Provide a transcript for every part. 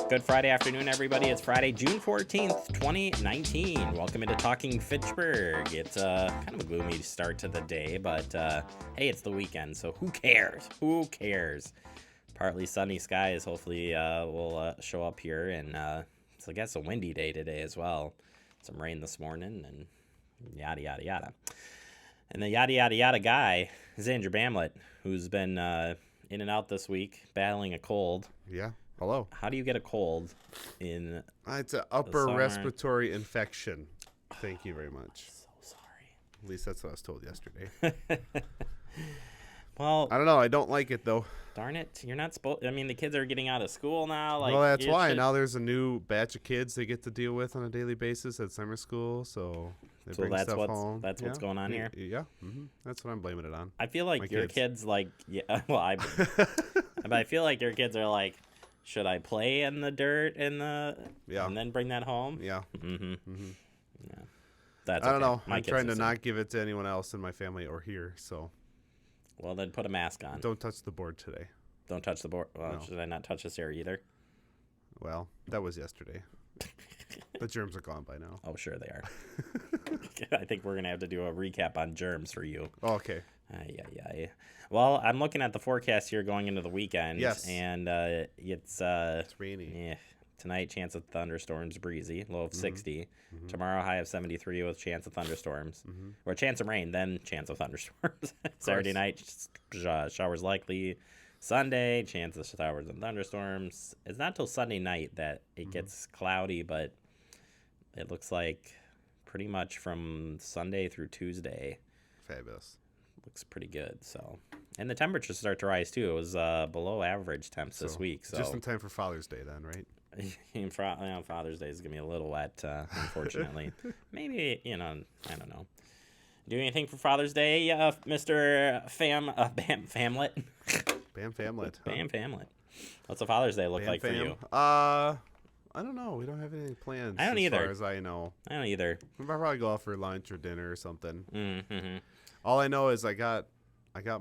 Good Friday afternoon, everybody. It's Friday, June 14th, 2019. Welcome into Talking Fitchburg. It's kind of a gloomy start to the day, but hey, it's the weekend, so who cares? Who cares? Partly sunny skies hopefully will show up here, and it's, I guess, a windy day today as well. Some rain this morning, and yada, yada, yada. And the yada, yada, yada guy is Andrew Bamlett, who's been in and out this week, battling a cold. Yeah. Hello. How do you get a cold in It's an upper respiratory infection. Thank you very much. So sorry. At least that's what I was told yesterday. Well, I don't know. I don't like it, though. Darn it. You're not supposed... I mean, the kids are getting out of school now. Well, that's why. Now there's a new batch of kids they get to deal with on a daily basis at summer school, so they bring stuff home. That's what's going on here? Yeah. Mm-hmm. That's what I'm blaming it on. I feel like your kids, like... Yeah, well, but I feel like your kids are like... Should I play in the dirt and then bring that home? Yeah. Mm-hmm. Mm-hmm. Yeah. That's I don't know. I'm trying to not give it to anyone else in my family or here, so. Well, then put a mask on. Don't touch the board today. Don't touch the board. Well, No. Should I not touch this area either? Well, that was yesterday. The germs are gone by now. Oh, sure they are. I think we're going to have to do a recap on germs for you. Oh, okay. Yeah. Well, I'm looking at the forecast here going into the weekend. Yes. And it's rainy. Yeah. Tonight, chance of thunderstorms, breezy, low of 60. Mm-hmm. Tomorrow, high of 73 with chance of thunderstorms. Mm-hmm. Or chance of rain, then chance of thunderstorms. Saturday night, showers likely. Sunday, chance of showers and thunderstorms. It's not till Sunday night that it gets cloudy, but it looks like pretty much from Sunday through Tuesday. Fabulous. Looks pretty good. So, and the temperatures start to rise too. It was below average temps this week. So just in time for Father's Day, then, right? Father's Day is gonna be a little wet, unfortunately. Maybe I don't know. Do anything for Father's Day, Mr. Bamlet? Bam Famlet. Huh? Bam Famlet. What's a Father's Day look like for you? I don't know. We don't have any plans. I don't either. As far as I know. I don't either. We'll probably go out for lunch or dinner or something. Mm-hmm. All I know is I got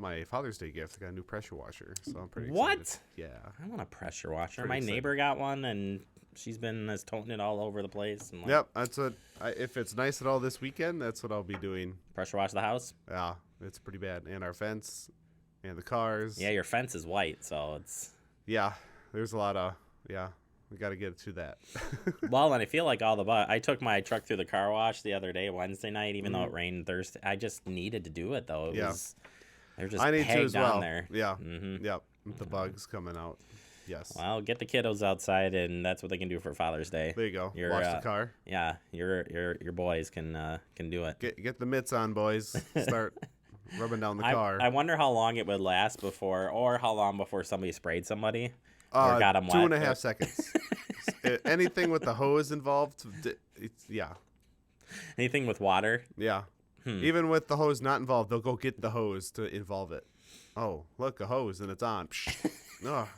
my Father's Day gift. I got a new pressure washer, so I'm pretty excited. What? Yeah. I want a pressure washer. Pretty My excited. neighbor got one, and she's been toting it all over the place. And Yep. That's what. If it's nice at all this weekend, that's what I'll be doing. Pressure wash the house? Yeah, it's pretty bad. And our fence, and the cars. Yeah, your fence is white, so it's... Yeah, there's a lot of... Yeah, we got to get to that. Well, and I feel like I took my truck through the car wash the other day, Wednesday night, even though it rained Thursday. I just needed to do it, though. They're just I need to pegged as well. on there. Yeah. Mm-hmm. Yep. The bugs coming out. Yes. Well, get the kiddos outside, and that's what they can do for Father's Day. There you go. Wash the car. Yeah, your boys can do it. Get the mitts on, boys. Start rubbing down the car. I wonder how long it would last before somebody sprayed somebody or got them wet. 2.5 seconds. Anything with the hose involved, yeah. Anything with water? Yeah. Even with the hose not involved, they'll go get the hose to involve it. Oh, look, a hose, and it's on. Oh,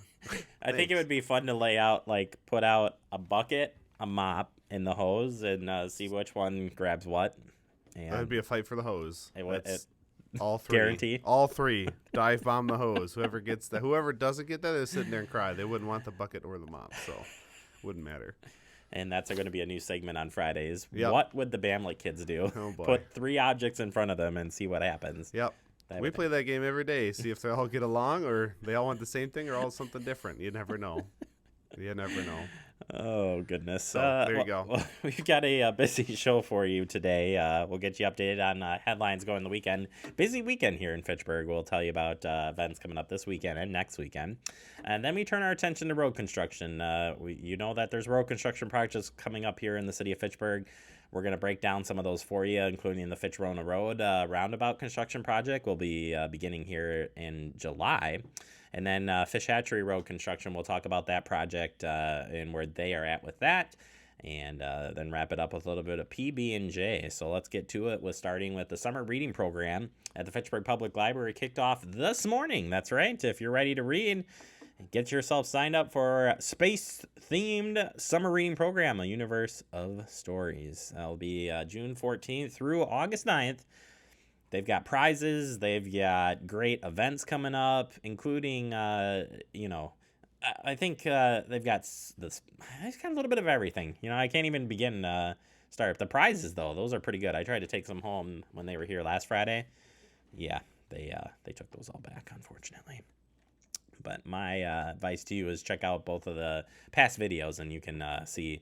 I think it would be fun to put out a bucket, a mop, and the hose, and see which one grabs what. And that'd be a fight for the hose. All three. Guarantee. All three dive bomb the hose. Whoever gets that, whoever doesn't get that, they're sitting there and cry. They wouldn't want the bucket or the mop, so wouldn't matter. And that's going to be a new segment on Fridays. Yep. What would the Bamlet kids do? Oh boy. Put 3 objects in front of them and see what happens. Yep. We play that game every day. See if they all get along, or they all want the same thing, or all something different. You never know. You never know. Oh, goodness. So, there you go. Well, we've got a busy show for you today. We'll get you updated on headlines going the weekend. Busy weekend here in Fitchburg. We'll tell you about events coming up this weekend and next weekend. And then we turn our attention to road construction. You know that there's road construction projects coming up here in the city of Fitchburg. We're going to break down some of those for you, including the Fitchrona Road Roundabout construction project. Will be beginning here in July. And then Fish Hatchery Road construction, we'll talk about that project and where they are at with that. And then wrap it up with a little bit of PB&J. So let's get to it with starting with the summer reading program at the Fitchburg Public Library kicked off this morning. That's right. If you're ready to read, Get yourself signed up for space-themed summer reading program, A Universe of Stories. That'll be June 14th through August 9th. They've got prizes. They've got great events coming up, including, I think they've got this. It's got a little bit of everything. I can't even begin to start. The prizes, though, those are pretty good. I tried to take some home when they were here last Friday. Yeah, they took those all back, unfortunately. But my advice to you is check out both of the past videos, and you can see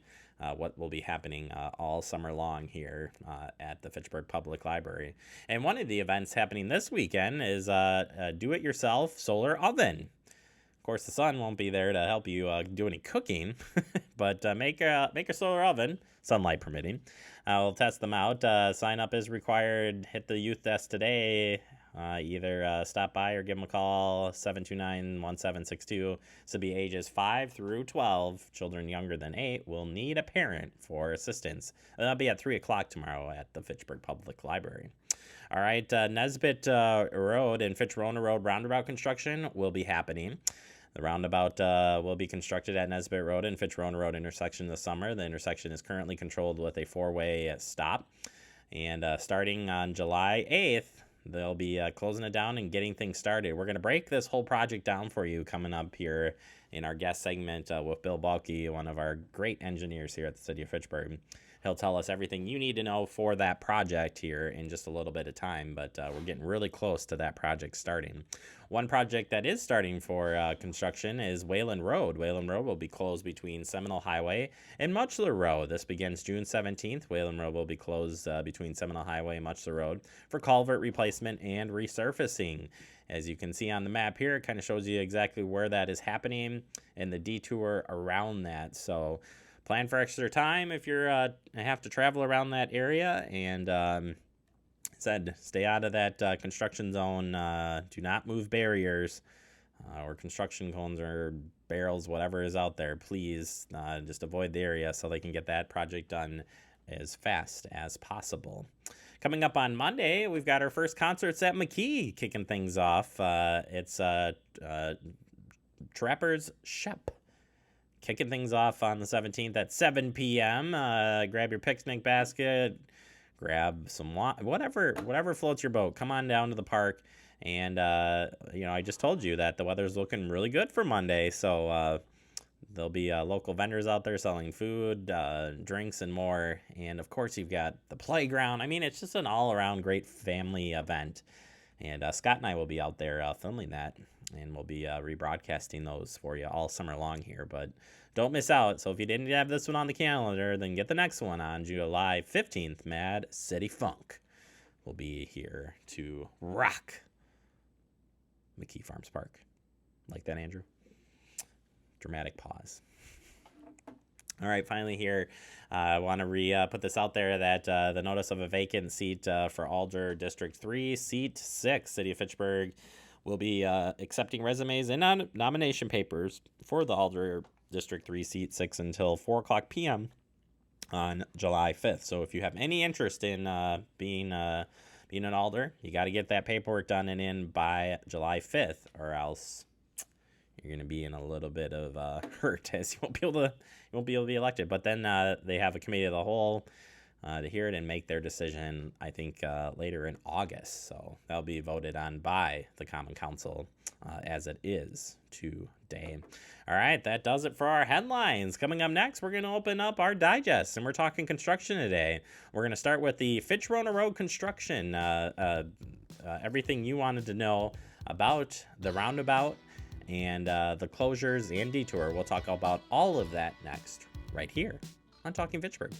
what will be happening all summer long here at the Fitchburg Public Library. And one of the events happening this weekend is a do-it-yourself solar oven. Of course, the sun won't be there to help you do any cooking, but make a solar oven, sunlight permitting. We'll test them out. Sign up is required. Hit the youth desk today. Either stop by or give them a call, 729-1762. This will be ages 5 through 12. Children younger than 8 will need a parent for assistance. That'll be at 3 o'clock tomorrow at the Fitchburg Public Library. All right, Nesbitt Road and Fitchrona Road roundabout construction will be happening. The roundabout will be constructed at Nesbitt Road and Fitchrona Road intersection this summer. The intersection is currently controlled with a 4-way stop. And starting on July 8th, they'll be closing it down and getting things started. We're going to break this whole project down for you coming up here in our guest segment with Bill Balke, one of our great engineers here at the City of Fitchburg. He'll tell us everything you need to know for that project here in just a little bit of time, but we're getting really close to that project starting. One project that is starting for construction is Whalen Road. Whalen Road will be closed between Seminole Highway and Mutchler Road. This begins June 17th. Whalen Road will be closed between Seminole Highway and Mutchler Road for culvert replacement and resurfacing. As you can see on the map here, it kind of shows you exactly where that is happening and the detour around that. So plan for extra time if you're have to travel around that area, and stay out of that construction zone. Do not move barriers or construction cones or barrels, whatever is out there. Please just avoid the area so they can get that project done as fast as possible. Coming up on Monday, we've got our first concerts at McKee kicking things off. It's Trapper's Shep. Kicking things off on the 17th at 7 p.m. Grab your picnic basket, grab some whatever floats your boat. Come on down to the park, and I just told you that the weather's looking really good for Monday, so there'll be local vendors out there selling food, drinks, and more. And of course, you've got the playground. I mean, it's just an all-around great family event. And Scott and I will be out there filming that, and we'll be rebroadcasting those for you all summer long here. But don't miss out. So if you didn't have this one on the calendar, then get the next one on July 15th. Mad City Funk will be here to rock McKee Farms Park. Like that, Andrew? Dramatic pause. All right, finally here, I want to put this out there that the notice of a vacant seat for Alder District 3, Seat 6, City of Fitchburg, will be accepting resumes and nomination papers for the Alder District 3, Seat 6 until 4 o'clock p.m. on July 5th. So if you have any interest in being an Alder, you got to get that paperwork done and in by July 5th, or else you're going to be in a little bit of hurt, as you won't be able to be elected. But then they have a committee of the whole to hear it and make their decision, I think, later in August. So that'll be voted on by the Common Council as it is today. All right, that does it for our headlines. Coming up next, we're going to open up our digest, and we're talking construction today. We're going to start with the Fitchrona Road construction, everything you wanted to know about the roundabout and the closures and detour. We'll talk about all of that next, right here on Talking Fitchburg.